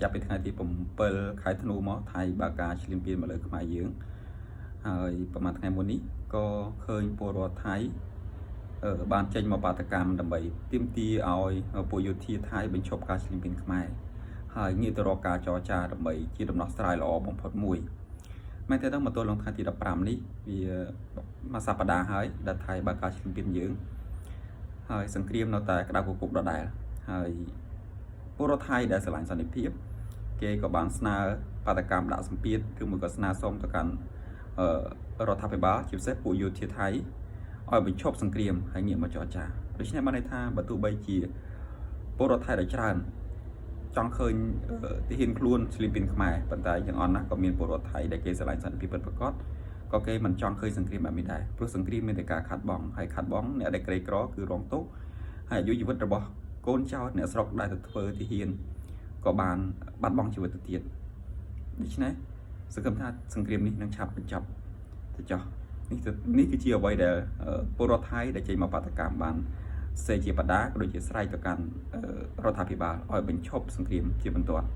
ចាប់ពីថ្ងៃទី7ខែធ្នូមកថៃបើកការឈ្លានពានមកលើខ្មែរយើងហើយប្រហែលថ្ងៃមុននេះក៏ឃើញពលរដ្ឋថៃបានចេញមកបាតកម្មដើម្បីទាមទារឲ្យពលយោធាថៃបញ្ឈប់ការឈ្លានពានខ្មែរហើយងាកទៅរកការចរចាដើម្បីជាដំណោះស្រាយល្អបំផុតមួយមែនទេដល់មកទល់ក្នុងថ្ងៃទី15នេះវាមួយសប្តាហ៍ហើយដែលថៃបើកការឈ្លានពានយើងហើយសង្គ្រាមនៅតែក្តៅគគុកដដែលហើយពលរដ្ឋថៃដែលស្រឡាញ់សន្តិភាពគេក៏បានស្នើបាតកម្មដាក់សម្ពាធឬមួយក៏ស្នើសុំទៅកាន់រដ្ឋាភិបាលជាពិសេសពួកយោធាថៃឲ្យបញ្ឈប់សង្គ្រាមហើយងាកមកចរចាដូច្នេះបានន័យថាបើទោះបីជាពលរដ្ឋថៃដែលច្រើនចង់ឃើញទាហានខ្លួនឈ្លានពានខ្មែរប៉ុន្តែយ៉ាងអន់ណាស់ក៏មានពលរដ្ឋថៃដែលគេស្រឡាញ់សន្តិភាពពិតប្រាកដក៏គេមិនចង់ឃើញសង្គ្រាមបែបនេះដែរព្រោះសង្គ្រាមមានតែការខាត់បងហើយខាត់បងអ្នកដែលក្រីក្រគឺរងទុក្ខហើយអាយុជីវិតរបស់កូនចៅអ្នកស្រុកដែលទៅធ្វើទាហានក៏បានបាត់បង់ជីវិតទៅទៀតដូច្នេះសង្ឃឹមថាសង្គ្រាមនេះនឹងឆាប់បញ្ចប់ទៅចុះនេះគឺជាអ្វីដែលពលរដ្ឋថៃដែលចេញមកបាតកម្មបានសេជាបដាក៏ដូចជាស្រែកទៅកាន់រដ្ឋាភិបាលឲ្យបញ្ឈប់សង្គ្រាមជាបន្ទាន់